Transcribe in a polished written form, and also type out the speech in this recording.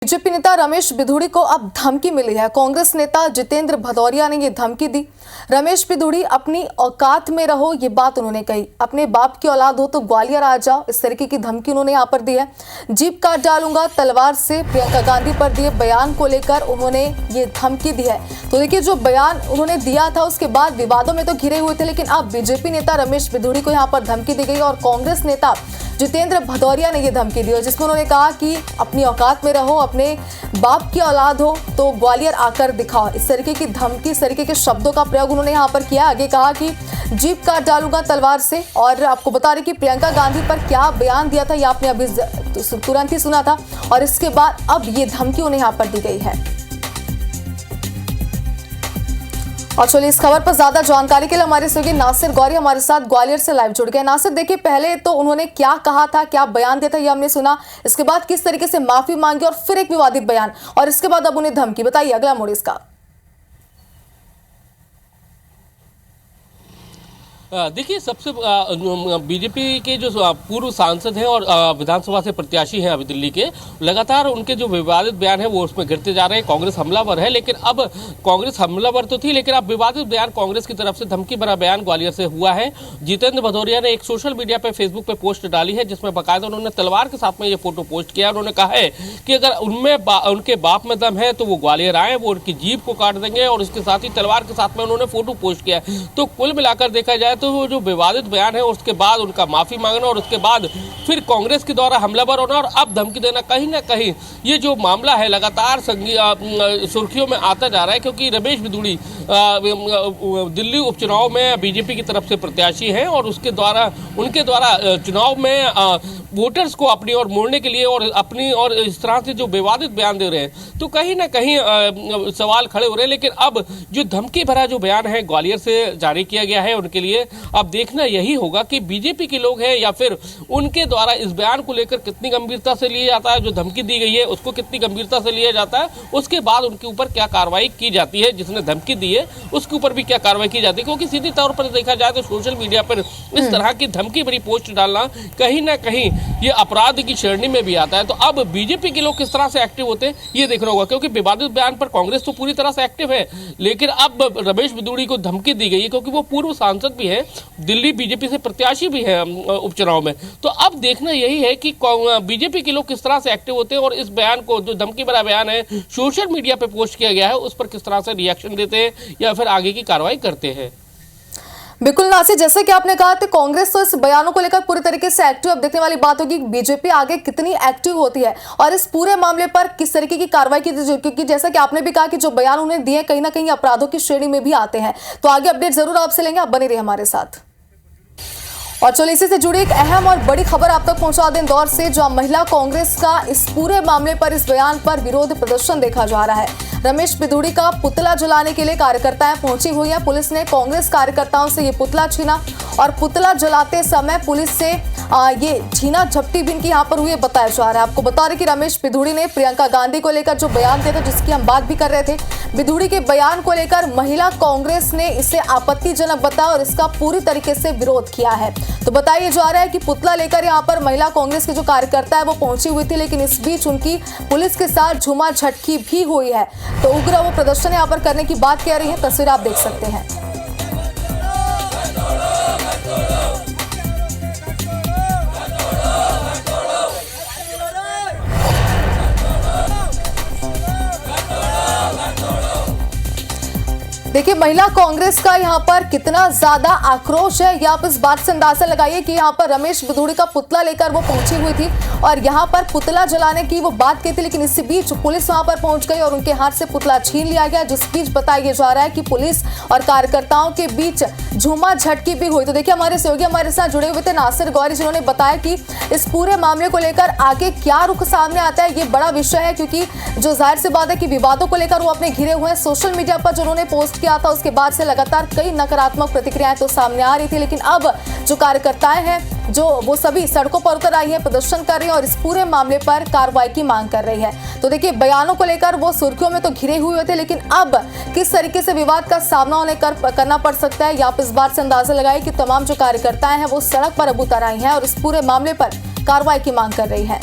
BJP नेता रमेश बिधूड़ी को अब धमकी मिली है। कांग्रेस नेता जितेंद्र भदौरिया ने ये धमकी दी। रमेश बिधूड़ी अपनी औकात में रहो, ये बात उन्होंने कही। अपने बाप की औलाद हो तो ग्वालियर आ जाओ, इस तरीके की धमकी उन्होंने यहाँ पर दी है। जीप काट डालूंगा तलवार से, प्रियंका गांधी पर दिए बयान को लेकर उन्होंने ये धमकी दी है। तो देखिए, जो बयान उन्होंने दिया था उसके बाद विवादों में तो घिरे हुए थे, लेकिन अब बीजेपी नेता रमेश बिधूड़ी को यहाँ पर धमकी दी गई और कांग्रेस नेता जितेंद्र भदौरिया ने यह धमकी दी, जिसमें उन्होंने कहा कि अपनी औकात में रहो, अपने बाप की औलाद हो तो ग्वालियर आकर दिखाओ। इस तरीके की धमकी, इस तरीके के शब्दों का प्रयोग उन्होंने यहाँ पर किया। आगे कहा कि जीप काट डालूंगा तलवार से। और आपको बता रहे कि प्रियंका गांधी पर क्या बयान दिया था, ये आपने अभी तुरंत ही सुना था, और इसके बाद अब ये धमकी उन्हें यहाँ पर दी गई है। और चलिए, इस खबर पर ज्यादा जानकारी के लिए हमारे सहयोगी नासिर गौरी हमारे साथ ग्वालियर से लाइव जुड़ गए। नासिर, देखिए, पहले तो उन्होंने क्या कहा था, क्या बयान दिया था, ये हमने सुना। इसके बाद किस तरीके से माफी मांगी और फिर एक विवादित बयान, और इसके बाद अब उन्हें धमकी। बताइए अगला मोड़ इसका। देखिए, सबसे बीजेपी के जो पूर्व सांसद हैं और विधानसभा से प्रत्याशी हैं अभी दिल्ली के, लगातार उनके जो विवादित बयान है वो उसमें गिरते जा रहे हैं। कांग्रेस हमलावर है, लेकिन अब कांग्रेस हमलावर तो थी, लेकिन अब विवादित बयान कांग्रेस की तरफ से धमकी भरा बयान ग्वालियर से हुआ है। जितेंद्र भदौरिया ने एक सोशल मीडिया पे, फेसबुक पे पोस्ट डाली है, जिसमें बाकायदा उन्होंने तलवार के साथ में ये फोटो पोस्ट किया। उन्होंने कहा है कि अगर उनमें उनके बाप में दम है तो वो ग्वालियर आए, वो उनकी जीप को काट देंगे, और उसके साथ ही तलवार के साथ में उन्होंने फोटो पोस्ट किया। तो कुल मिलाकर देखा जाए तो वो जो विवादित बयान है उसके बाद उनका माफी मांगना, और उसके बाद फिर कांग्रेस के द्वारा हमलावर होना और अब धमकी देना, कहीं ना कहीं ये जो मामला है लगातार सुर्खियों में आता जा रहा है। क्योंकि रमेश बिधूड़ी दिल्ली उपचुनाव में बीजेपी की तरफ से प्रत्याशी हैं और उनके द्वारा चुनाव में वोटर्स को अपनी ओर मोड़ने के लिए और इस तरह से जो विवादित बयान दे रहे हैं, तो कहीं ना कहीं सवाल खड़े हो रहे हैं। लेकिन अब जो धमकी भरा जो बयान है ग्वालियर से जारी किया गया है, उनके लिए अब देखना यही होगा कि बीजेपी के लोग हैं या फिर उनके द्वारा इस बयान को लेकर कितनी गंभीरता से लिया जाता है, जो धमकी दी गई है उसको कितनी गंभीरता से लिया जाता है, उसके बाद उनके ऊपर क्या कार्रवाई की जाती है, जिसने धमकी दी है उसके ऊपर भी क्या कार्रवाई की जाती है। क्योंकि सीधी तौर पर देखा जाए तो सोशल मीडिया पर इस तरह की धमकी भरी पोस्ट डालना कहीं ना कहीं ये अपराध की श्रेणी में भी आता है। तो अब बीजेपी के लोग किस तरह से एक्टिव होते हैं ये देखना होगा, क्योंकि विवादित बयान पर कांग्रेस तो पूरी तरह से एक्टिव है, लेकिन अब रमेश बिधूड़ी को धमकी दी गई है, क्योंकि वो पूर्व सांसद भी है, दिल्ली बीजेपी से प्रत्याशी भी है उपचुनाव में। तो अब देखना यही है कि बीजेपी के लोग किस तरह से एक्टिव होते हैं और इस बयान को, जो धमकी भरा बयान है सोशल मीडिया पे पोस्ट किया गया है, उस पर किस तरह से रिएक्शन देते हैं या फिर आगे की कार्रवाई करते हैं। बिल्कुल नासिर, जैसे कि आपने कहा, तो कांग्रेस तो इस बयानों को लेकर पूरी तरीके से एक्टिव। अब देखने वाली बात होगी बीजेपी आगे कितनी एक्टिव होती है और इस पूरे मामले पर किस तरीके की कार्रवाई की जाए, क्योंकि जैसा कि आपने भी कहा कि जो बयान उन्हें दिए कहीं ना कहीं अपराधों की श्रेणी में भी आते हैं। तो आगे अपडेट जरूर आपसे लेंगे, आप बने रहिए हमारे साथ। और चलिए, इसी से जुड़ी एक अहम और बड़ी खबर आप तक पहुंचा दें इंदौर से, जहां महिला कांग्रेस का इस पूरे मामले पर, इस बयान पर विरोध प्रदर्शन देखा जा रहा है। रमेश बिधूड़ी का पुतला जलाने के लिए कार्यकर्ताएं पहुंची हुई हैं। पुलिस ने कांग्रेस कार्यकर्ताओं से ये पुतला छीना और पुतला जलाते समय पुलिस से ये छीना झपटी भी इनकी यहाँ पर हुई बताया जा रहा है। आपको बता रहे कि रमेश बिधूड़ी ने प्रियंका गांधी को लेकर जो बयान दिया था, जिसकी हम बात भी कर रहे थे, बिधूड़ी के बयान को लेकर महिला कांग्रेस ने इसे आपत्तिजनक बताया और इसका पूरी तरीके से विरोध किया है। तो बताया जा रहा है कि पुतला लेकर यहाँ पर महिला कांग्रेस के जो कार्यकर्ता है वो पहुंची हुई थी, लेकिन इस बीच उनकी पुलिस के साथ झूमा झटकी भी हुई है। तो उग्र वो प्रदर्शन यहाँ पर करने की बात कह रही है, तस्वीर आप देख सकते हैं। देखिए, महिला कांग्रेस का यहाँ पर कितना ज्यादा आक्रोश है, ये आप इस बात से अंदाजा लगाइए कि यहाँ पर रमेश बिधूड़ी का पुतला लेकर वो पहुंची हुई थी और यहाँ पर पुतला जलाने की वो बात की थी, लेकिन इसी बीच पुलिस वहां पर पहुंच गई और उनके हाथ से पुतला छीन लिया गया, जिस बीच बताया जा रहा है कि पुलिस और कार्यकर्ताओं के बीच झूमा झटकी भी हुई। तो देखिए, हमारे सहयोगी हमारे साथ जुड़े हुए थे नासिर गौरी, जिन्होंने बताया कि इस पूरे मामले को लेकर आगे क्या रुख सामने आता है, ये बड़ा विषय है, क्योंकि जो जाहिर सी बात है कि विवादों को लेकर वो अपने घिरे हुए हैं। सोशल मीडिया पर जो उन्होंने पोस्ट किया था उसके बाद से लगातार कई नकारात्मक प्रतिक्रियाएं तो सामने आ रही थी, लेकिन अब जो कार्यकर्ताएं हैं जो वो सभी सड़कों पर उतर आई है, प्रदर्शन कर रही है और इस पूरे मामले पर कार्रवाई की मांग कर रही है। तो देखिए, बयानों को लेकर वो सुर्खियों में तो घिरे हुए थे, लेकिन अब किस तरीके से विवाद का सामना उन्हें करना पड़ सकता है, या आप इस बात से अंदाजा लगाए कि तमाम जो कार्यकर्ताएं हैं वो सड़क पर अब उतर आई हैं और इस पूरे मामले पर कार्रवाई की मांग कर रही है।